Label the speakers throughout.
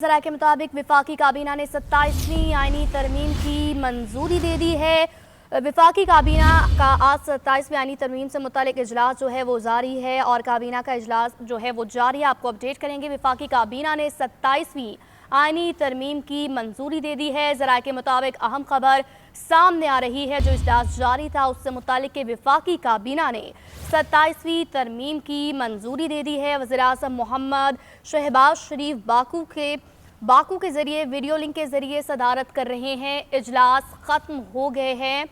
Speaker 1: ज़रा के मुताबिक वफाकी काबीना ने 27वीं आईनी तरमीम की मंजूरी दे दी है। वफाकी काबीना का आज 27वीं आईनी तरमीम से मुतालिक इजलास जो है वो जारी है और काबीना का इजलास जो है वो जारी है। आपको अपडेट करेंगे। वफाकी काबीना ने 27वीं आईनी तरमीम की मंजूरी दे दी है। ज़रा के मुताबिक अहम खबर सामने आ रही है। जो इजलास जारी था उससे मुतालिक के वफाकी काबीना ने 27वीं तरमीम की मंजूरी दे दी है। वज़ीर-ए-आज़म मोहम्मद शहबाज शरीफ बाकू के ज़रिए वीडियो लिंक के ज़रिए सदारत कर रहे हैं। इजलास ख़त्म हो गए हैं।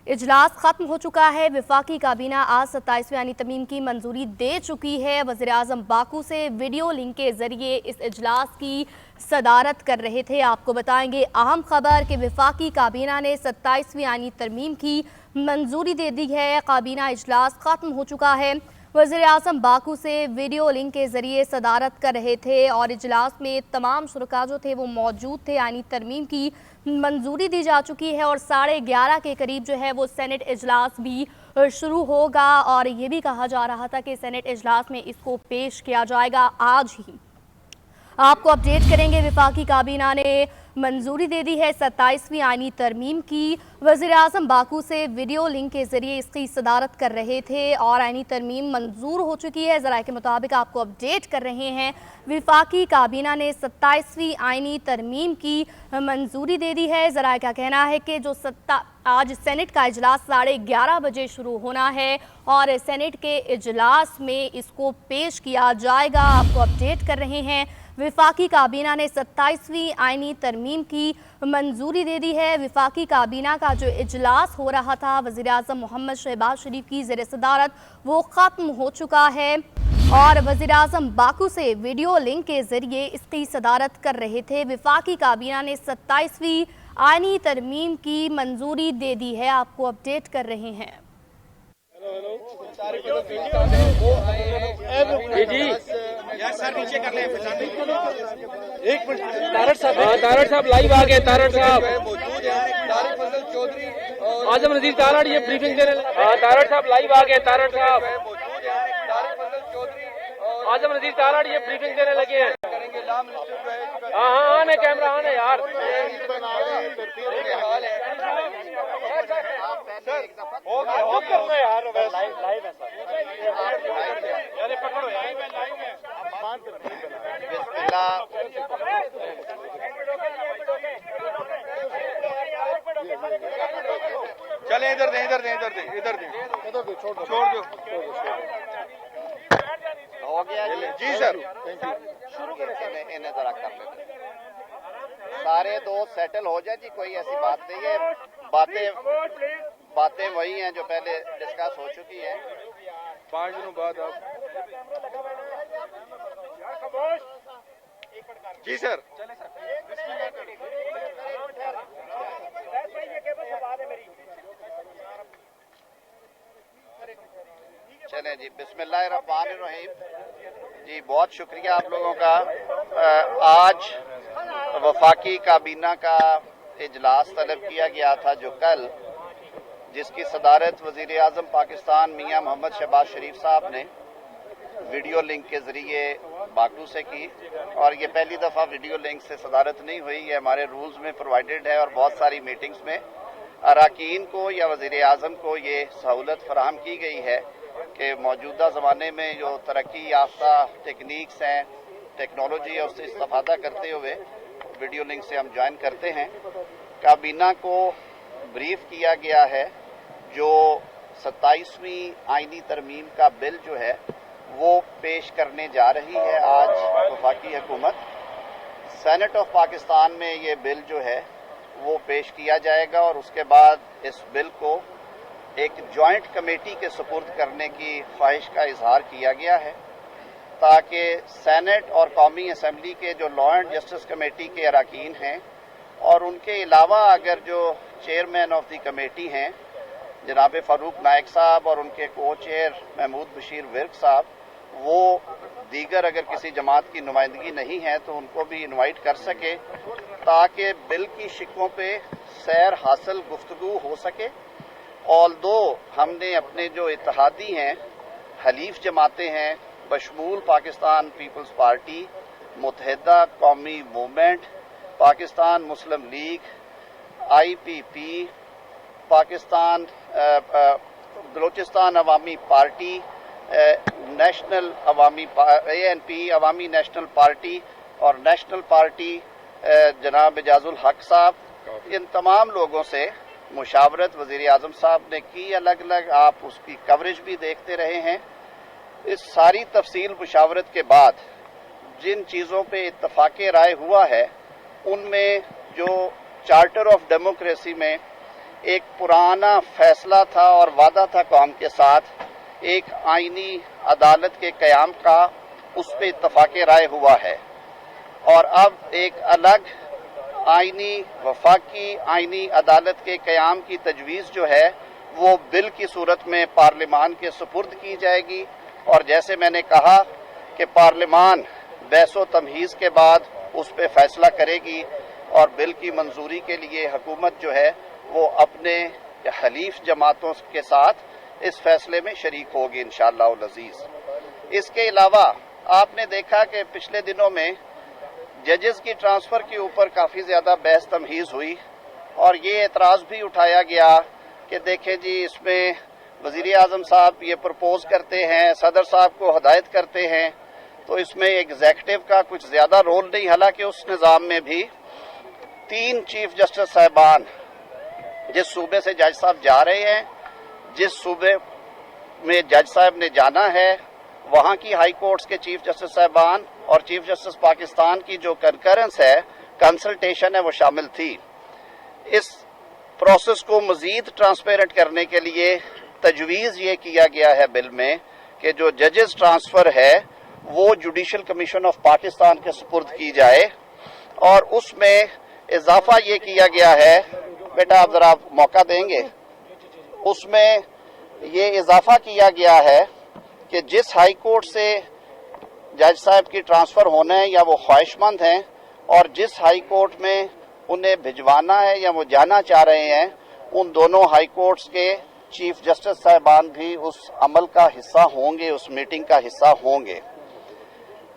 Speaker 1: इजलास ख़त्म हो चुका है। वफाकी काबीना आज 27वीं आईनी तरमीम की मंजूरी दे चुकी है। वज़ीर-ए-आज़म बाकू से वीडियो लिंक के ज़रिए इस इजलास की सदारत कर रहे थे। आपको बताएंगे अहम खबर कि वफाकी काबीना ने 27वीं आईनी तरमीम की मंजूरी दे दी है। काबीना इजलास ख़त्म हो चुका है। वज़ीर-ए-आज़म बाकू से वीडियो लिंक के ज़रिए सदारत कर रहे थे और इजलास में तमाम शुरका जो थे वो मौजूद थे। आईनी तरमीम की मंजूरी दी जा चुकी है और 11:30 के करीब जो है वो सेनेट इजलास भी शुरू होगा और ये भी कहा जा रहा था कि सेनेट इजलास में इसको पेश किया जाएगा आज ही। आपको अपडेट करेंगे। वफाकी काबीना ने मंजूरी दे दी है 27वीं आईनी तरमीम की। वज़ीर-ए-आज़म बाकू से वीडियो लिंक के ज़रिए इसकी सदारत कर रहे थे और आईनी तरमीम मंजूर हो चुकी है। ज़राए के मुताबिक आपको अपडेट कर रहे हैं। वफाकी काबीना ने 27वीं आईनी तरमीम की मंजूरी दे दी है। ज़राए का कहना है कि जो आज सेनेट का इजलास 11:30 बजे शुरू होना है और सेनेट के इजलास में इसको पेश किया जाएगा। आपको अपडेट कर रहे हैं। वफाकी काबीना ने 27वीं आईनी तरमीम की मंजूरी दे दी है। वफाकी काबीना का जो इजलास हो रहा था वज़ीर-ए-आज़म मोहम्मद शहबाज शरीफ की ज़ेर सदारत वो ख़त्म हो चुका है और वज़ीर-ए-आज़म बाकू से वीडियो लिंक के ज़रिए इसकी सदारत कर रहे थे। वफाकी काबीना ने 27वीं आईनी तरमीम की मंजूरी दे दी है। आपको अपडेट कर रहे हैं।
Speaker 2: जी यार सर नीचे कर ले। एक मिनट तारड़ साहब लाइव आ गए। तारड़ साहब मौजूद हैं। तारिक फजल चौधरी आजम नजीर तारड़ ये ब्रीफिंग देने तारड़ साहब लाइव आ गए। तारड़ साहब मौजूद हैं। तारिक फजल चौधरी आजम नजीर तारड़ ये ब्रीफिंग देने लगे हैं। हाँ मैं कैमरा ऑन है यार। हो गया यार लाइव है सर। पकड़ो यार चले इधर दे छोड़ दो।
Speaker 3: हो गया
Speaker 2: जी सर।
Speaker 3: शुरू करें इन्हें जरा कर लेते सारे दोस्त सेटल हो जाए जी। कोई ऐसी बात नहीं है। बातें वही हैं जो पहले डिस्कस हो चुकी हैं।
Speaker 2: 5 दिनों बाद आप जी सर।
Speaker 3: चलें जी बिस्मिल्लाहिर्रहमानिर्रहीम। जी बहुत शुक्रिया आप लोगों का। आज वफाकी काबीना का इजलास तलब किया गया था जो कल, जिसकी सदारत वज़ीर-ए-आज़म पाकिस्तान मियां मोहम्मद शहबाज शरीफ साहब ने वीडियो लिंक के ज़रिए बाकू से की और ये पहली दफ़ा वीडियो लिंक से सदारत नहीं हुई। ये हमारे रूल्स में प्रोवाइडेड है और बहुत सारी मीटिंग्स में अरकान को या वज़ीर-ए-आज़म को ये सहूलत फराहम की गई है कि मौजूदा ज़माने में जो तरक्की याफ्ता टेक्निक्स हैं, टेक्नोलॉजी है, उससे इस्तेफादा करते हुए वीडियो लिंक से हम ज्वाइन करते हैं। काबीना को ब्रीफ किया गया है जो 27वीं आईनी तरमीम का बिल जो है वो पेश करने जा रही है आज वफाकी हुकूमत। सेनेट ऑफ पाकिस्तान में ये बिल जो है वो पेश किया जाएगा और उसके बाद इस बिल को एक जॉइंट कमेटी के सुपुर्द करने की ख्वाहिश का इजहार किया गया है ताकि सेनेट और कौमी असम्बली के जो लॉ एंड जस्टिस कमेटी के अरकान हैं और उनके अलावा अगर जो चेयरमैन ऑफ द कमेटी हैं जनाब फारूक नायक साहब और उनके को चेयर महमूद बशीर विर्क साहब, वो दीगर अगर किसी जमात की नुमाइंदगी नहीं है तो उनको भी इनवाइट कर सके ताकि बिल की शिकों पे सैर हासिल गुफ्तगू हो सके। ऑल्दो हमने अपने जो इत्तेहादी हैं, हलीफ जमातें हैं बशमूल पाकिस्तान पीपल्स पार्टी, मुत्तहिदा कौमी मूवमेंट, पाकिस्तान मुस्लिम लीग, IPP, पाकिस्तान बलूचिस्तान अवामी पार्टी, नेशनल अवामी ANP अवामी नेशनल पार्टी और नेशनल पार्टी जनाब एजाजुल हक साहब, इन तमाम लोगों से मुशावरत वज़ीर आज़म साहब ने की। अलग अलग आप उसकी कवरेज भी देखते रहे हैं। इस सारी तफसील मुशावरत के बाद जिन चीज़ों पे इत्तफाक राय हुआ है, उनमें जो चार्टर ऑफ डेमोक्रेसी में एक पुराना फैसला था और वादा था कौम के साथ, एक आईनी अदालत के क़याम का, उस पे इत्तफाक राय हुआ है। और अब एक अलग आईनी वफाकी आईनी अदालत के क़याम की तजवीज़ जो है वो बिल की सूरत में पार्लिमान के सुपुर्द की जाएगी। और जैसे मैंने कहा कि पार्लिमान बहस-ओ तमहीज़ के बाद उस पर फैसला करेगी और बिल की मंजूरी के लिए हुकूमत जो है वो अपने हलीफ जमातों के साथ इस फैसले में शरीक होगी इंशाअल्लाह अज़ीज़। इसके अलावा आपने देखा कि पिछले दिनों में जजेस की ट्रांसफ़र के ऊपर काफ़ी ज़्यादा बहस तमहीज़ हुई और ये एतराज़ भी उठाया गया कि देखें जी, इसमें वज़ीर आज़म साहब ये प्रपोज करते हैं, सदर साहब को हदायत करते हैं, तो इसमें एग्जेक्टिव का कुछ ज़्यादा रोल नहीं। हालांकि उस निज़ाम में भी 3 चीफ जस्टिस साहिबान जिस सूबे से जज साहब जा रहे हैं, जिस सूबे में जज साहब ने जाना है, वहाँ की हाई कोर्ट्स के चीफ जस्टिस साहिबान और चीफ जस्टिस पाकिस्तान की जो कंकरेंस है, कंसल्टेशन है, वो शामिल थी। इस प्रोसेस को मज़ीद ट्रांसपेरेंट करने के लिए तजवीज़ ये किया गया है बिल में कि जो जजेस ट्रांसफ़र है वो जुडिशल कमीशन ऑफ पाकिस्तान के सुपुर्द की जाए। और उसमें इजाफा ये किया गया है, बेटा आप ज़रा मौका देंगे, उसमें ये इजाफा किया गया है कि जिस हाई कोर्ट से जज साहब की ट्रांसफ़र होना है या वो ख्वाहिशमंद हैं और जिस हाई कोर्ट में उन्हें भिजवाना है या वो जाना चाह रहे हैं, उन दोनों हाई कोर्ट्स के चीफ जस्टिस साहिबान भी उस अमल का हिस्सा होंगे, उस मीटिंग का हिस्सा होंगे।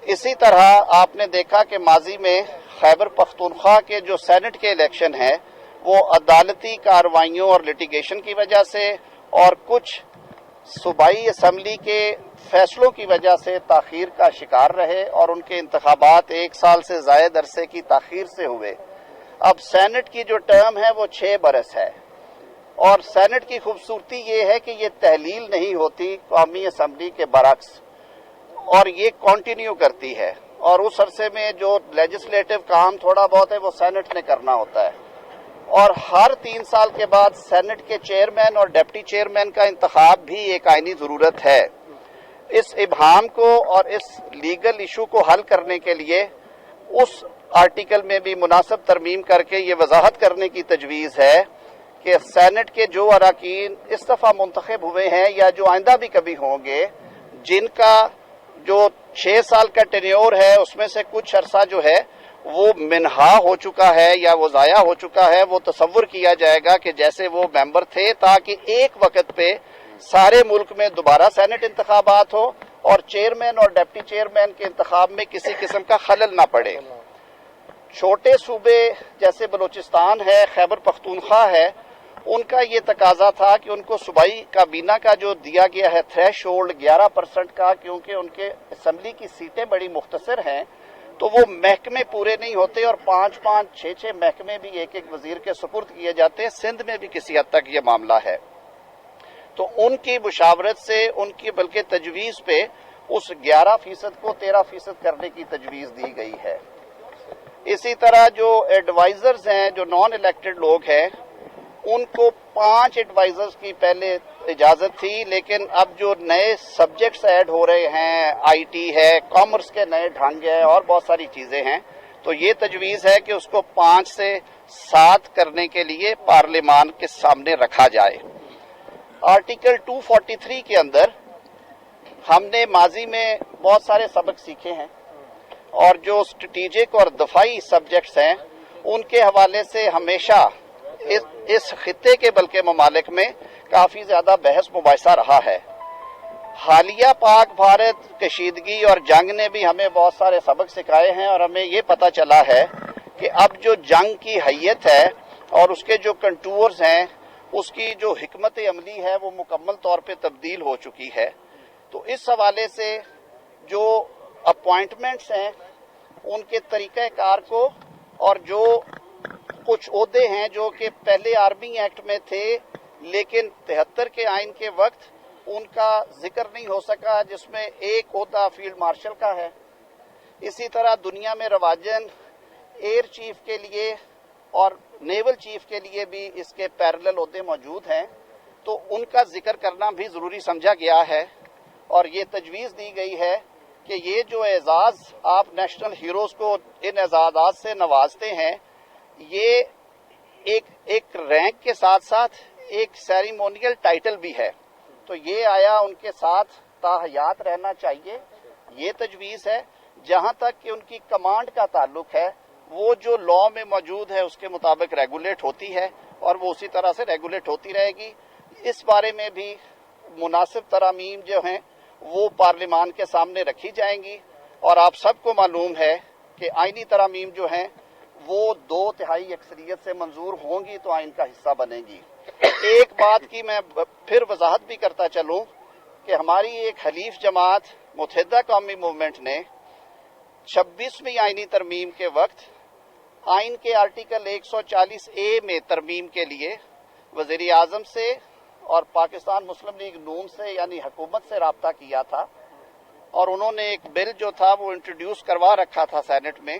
Speaker 3: इसी तरह आपने देखा कि माजी में खैबर पख्तूनख्वा के जो सेनेट के इलेक्शन हैं वो अदालती कार्रवाइयों और लिटिगेशन की वजह से और कुछ सूबाई असम्बली के फैसलों की वजह से ताखीर का शिकार रहे और उनके इंतखाबात 1 साल से ज़ायद अरसे की ताखीर से हुए। अब सेनेट की जो टर्म है वो 6 बरस है और सेनेट की खूबसूरती ये है कि ये तहलील नहीं होती कौमी असम्बली के बरक्स, और ये कंटिन्यू करती है और उस अरसे में जो लेजिस्लेटिव काम थोड़ा बहुत है वो सेनेट ने करना होता है। और हर 3 साल के बाद सेनेट के चेयरमैन और डिप्टी चेयरमैन का इंतखाब भी एक आईनी ज़रूरत है। इस इबहाम को और इस लीगल इशू को हल करने के लिए उस आर्टिकल में भी मुनासिब तरमीम करके ये वजाहत करने की तजवीज़ है कि सेनेट के जो अरकान इस दफ़ा मुंतखब हुए हैं या जो आइंदा भी कभी होंगे, जिनका जो 6 साल का टेन्योर है उसमें से कुछ अरसा जो है वो मिनहा हो चुका है या वो ज़ाया हो चुका है, वो तसव्वुर किया जाएगा कि जैसे वो मेंबर थे, ताकि एक वक्त पे सारे मुल्क में दोबारा सेनेट इंतखाबात हो और चेयरमैन और डिप्टी चेयरमैन के इंतखाब में किसी किस्म का खलल ना पड़े। छोटे सूबे जैसे बलूचिस्तान है, खैबर पख्तूनख्वा है, उनका ये तकाजा था कि उनको सूबाई काबीना का जो दिया गया है थ्रेश होल्ड 11% का, क्योंकि उनके असम्बली की सीटें बड़ी मुख्तसर हैं तो वो महकमे पूरे नहीं होते और 5-5, 6-6 महकमे भी एक वजीर के सुपुर्द किए जाते हैं। सिंध में भी किसी हद तक ये मामला है। तो उनकी मुशावरत से उनकी बल्कि तजवीज़ पे उस 11% को 13% करने की तजवीज़ दी गई है। इसी तरह जो एडवाइजर्स हैं, जो नॉन इलेक्टेड लोग हैं, उनको 5 एडवाइजर्स की पहले इजाज़त थी, लेकिन अब जो नए सब्जेक्ट्स ऐड हो रहे हैं, IT है, कॉमर्स के नए ढंग है और बहुत सारी चीज़ें हैं, तो ये तजवीज़ है कि उसको 5 से 7 करने के लिए पार्लियामान के सामने रखा जाए। आर्टिकल 243 के अंदर हमने माजी में बहुत सारे सबक सीखे हैं और जो स्ट्रेटेजिक और दफाई सब्जेक्ट्स हैं उनके हवाले से हमेशा इस खित्ते के बल्कि ममालिक में काफ़ी ज़्यादा बहस मुबाहिसा रहा है। حالیہ پاک بھارت کشیدگی اور جنگ نے بھی ہمیں بہت سارے سبق سکھائے ہیں، اور ہمیں یہ پتہ چلا ہے کہ اب جو جنگ کی حیت ہے اور اس کے جو کنٹورز ہیں، اس کی جو حکمت عملی ہے وہ مکمل طور پہ تبدیل ہو چکی ہے۔ تو اس حوالے سے جو اپوائنٹمنٹس ہیں ان کے طریقہ کار کو، اور جو کچھ عہدے ہیں جو کہ پہلے آرمی ایکٹ میں تھے لیکن 73 کے آئین کے وقت ان کا ذکر نہیں ہو سکا، جس میں ایک عہدہ فیلڈ مارشل کا ہے۔ اسی طرح دنیا میں رواجن ایئر چیف کے لیے اور نیول چیف کے لیے بھی اس کے پیرلل عہدے موجود ہیں، تو ان کا ذکر کرنا بھی ضروری سمجھا گیا ہے، اور یہ تجویز دی گئی ہے کہ یہ جو اعزاز آپ نیشنل ہیروز کو ان اعزازات سے نوازتے ہیں، یہ ایک رینک کے ساتھ ساتھ ایک سیریمونیل ٹائٹل بھی ہے، تو یہ آیا ان کے ساتھ تاحیات رہنا چاہیے، یہ تجویز ہے۔ جہاں تک کہ ان کی کمانڈ کا تعلق ہے، وہ جو لا میں موجود ہے اس کے مطابق ریگولیٹ ہوتی ہے، اور وہ اسی طرح سے ریگولیٹ ہوتی رہے گی۔ اس بارے میں بھی مناسب ترامیم جو ہیں وہ پارلیمان کے سامنے رکھی جائیں گی، اور آپ سب کو معلوم ہے کہ آئینی ترامیم جو ہیں وہ 2/3 اکثریت سے منظور ہوں گی تو آئین کا حصہ بنے گی۔ ایک بات کی میں پھر وضاحت بھی کرتا چلوں کہ ہماری ایک حلیف جماعت متحدہ قومی موومنٹ نے 26ویں آئینی ترمیم کے وقت آئین کے آرٹیکل 140A میں ترمیم کے لیے وزیر اعظم سے اور پاکستان مسلم لیگ نون سے یعنی حکومت سے رابطہ کیا تھا، اور انہوں نے ایک بل جو تھا وہ انٹروڈیوس کروا رکھا تھا سینٹ میں،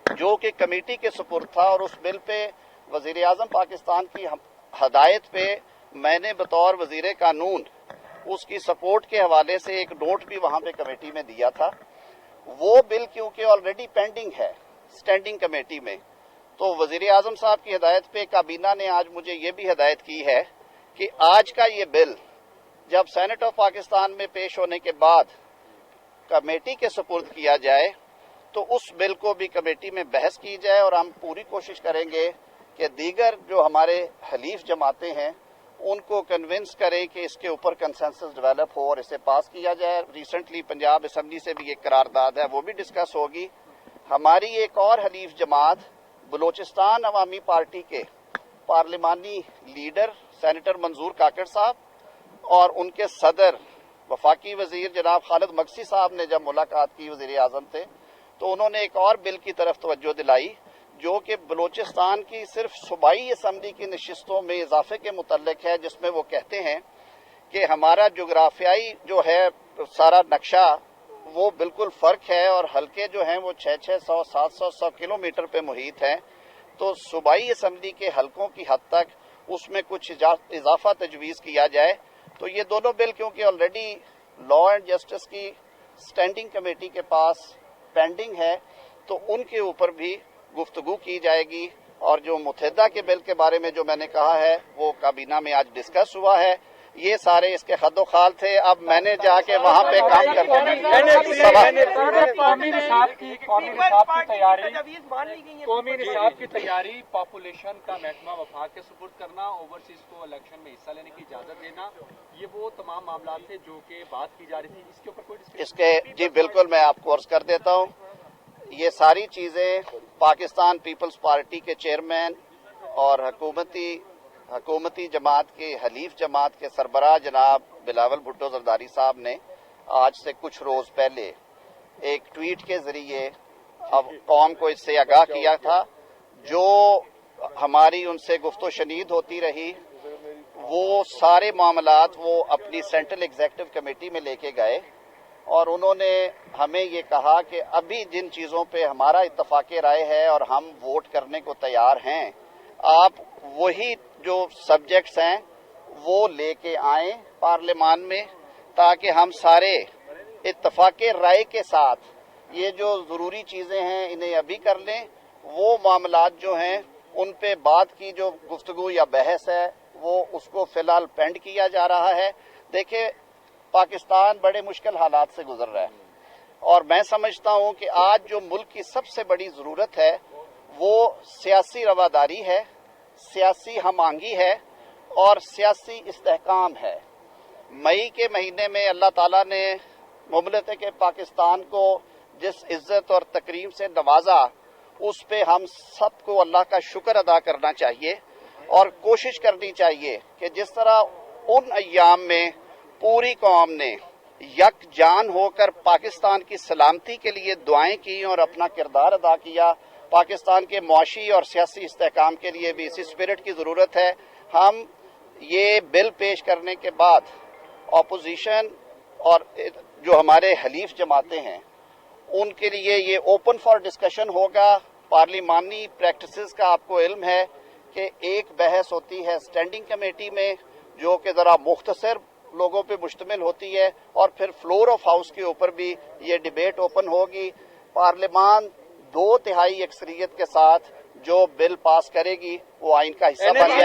Speaker 3: جو کہ کمیٹی کے سپرد تھا، اور اس بل پہ وزیر اعظم پاکستان کی ہدایت پہ میں نے بطور وزیر قانون اس کی سپورٹ کے حوالے سے ایک نوٹ بھی وہاں پہ کمیٹی میں دیا تھا۔ وہ بل کیونکہ آلریڈی پینڈنگ ہے اسٹینڈنگ کمیٹی میں، تو وزیر اعظم صاحب کی ہدایت پہ کابینہ نے آج مجھے یہ بھی ہدایت کی ہے کہ آج کا یہ بل جب سینٹ آف پاکستان میں پیش ہونے کے بعد کمیٹی کے سپرد کیا جائے تو اس بل کو بھی کمیٹی میں بحث کی جائے، اور ہم پوری کوشش کریں گے کہ دیگر جو ہمارے حلیف جماعتیں ہیں ان کو کنونس کریں کہ اس کے اوپر کنسنسس ڈیولپ ہو اور اسے پاس کیا جائے۔ ریسنٹلی پنجاب اسمبلی سے بھی ایک قرارداد ہے، وہ بھی ڈسکس ہوگی۔ ہماری ایک اور حلیف جماعت بلوچستان عوامی پارٹی کے پارلیمانی لیڈر سینیٹر منظور کاکڑ صاحب اور ان کے صدر وفاقی وزیر جناب خالد مگسی صاحب نے جب ملاقات کی وزیر اعظم سے، تو انہوں نے ایک اور بل کی طرف توجہ دلائی جو کہ بلوچستان کی صرف صوبائی اسمبلی کی نشستوں میں اضافے کے متعلق ہے، جس میں وہ کہتے ہیں کہ ہمارا جغرافیائی جو ہے سارا نقشہ وہ بالکل فرق ہے، اور حلقے جو ہیں وہ 600 700 کلومیٹر پہ محیط ہیں، تو صوبائی اسمبلی کے حلقوں کی حد تک اس میں کچھ اضافہ تجویز کیا جائے۔ تو یہ دونوں بل کیونکہ آلریڈی لا اینڈ جسٹس کی اسٹینڈنگ کمیٹی کے پاس پینڈنگ ہے، تو ان کے اوپر بھی گفتگو کی جائے گی، اور جو متحدہ کے بل کے بارے میں جو میں نے کہا ہے وہ کابینہ میں آج ڈسکس ہوا ہے۔ یہ سارے اس کے خد و خال تھے، اب میں نے جا کے وہاں پہ کام کرنا
Speaker 2: قومی نصاب کی تیاری پاپولیشن کا محکمہ وفاق کے سپرد کرنا، اوورسیز کو الیکشن میں حصہ لینے کی اجازت دینا، یہ وہ تمام معاملات تھے جو کہ بات کی جا رہی تھی۔ اس کے اوپر کوئی
Speaker 3: اس کے جی بالکل میں آپ کو عرض کر دیتا ہوں، یہ ساری چیزیں پاکستان پیپلز پارٹی کے چیئرمین اور حکومتی جماعت کے حلیف جماعت کے سربراہ جناب بلاول بھٹو زرداری صاحب نے آج سے کچھ روز پہلے ایک ٹویٹ کے ذریعے اب قوم کو اس سے آگاہ کیا تھا۔ جو ہماری ان سے گفت و شنید ہوتی رہی، وہ سارے معاملات وہ اپنی سینٹرل ایگزیکٹو کمیٹی میں لے کے گئے، اور انہوں نے ہمیں یہ کہا کہ ابھی جن چیزوں پہ ہمارا اتفاق رائے ہے اور ہم ووٹ کرنے کو تیار ہیں، آپ وہی جو سبجیکٹس ہیں وہ لے کے آئیں پارلیمان میں، تاکہ ہم سارے اتفاق رائے کے ساتھ یہ جو ضروری چیزیں ہیں انہیں ابھی کر لیں۔ وہ معاملات جو ہیں ان پہ بات کی جو گفتگو یا بحث ہے وہ اس کو فی الحال پینڈ کیا جا رہا ہے۔ دیکھیں، پاکستان بڑے مشکل حالات سے گزر رہا ہے، اور میں سمجھتا ہوں کہ آج جو ملک کی سب سے بڑی ضرورت ہے وہ سیاسی رواداری ہے، سیاسی ہم آہنگی ہے اور سیاسی استحکام ہے۔ मई के महीने में अल्लाह ताला ने मुमलकत पाकिस्तान को जिस इज्जत और तकरीम से नवाजा, उस पे हम सबको अल्लाह का शुक्र अदा करना चाहिए और कोशिश करनी चाहिए कि जिस तरह उन अय्याम में पूरी कौम ने यकजान होकर पाकिस्तान की सलामती के लिए दुआएं की और अपना किरदार अदा किया, पाकिस्तान के मुआशी और सियासी इस्तेहकाम के लिए भी इसी स्पिरिट की ज़रूरत है। हम ये बिल पेश करने के बाद ऑपोजिशन और जो हमारे हलीफ जमातें हैं उनके लिए ये ओपन फॉर डिस्कशन होगा। पार्लिमानी प्रैक्टिसेस का आपको इल्म है कि एक बहस होती है स्टैंडिंग कमेटी में जो कि ज़रा मुख्तसर लोगों पे मुश्तमिल होती है, और फिर फ्लोर ऑफ हाउस के ऊपर भी ये डिबेट ओपन होगी। पार्लियामान 2/3 अक्सरियत के साथ जो बिल पास करेगी वो आइन का हिस्सा बन जाए।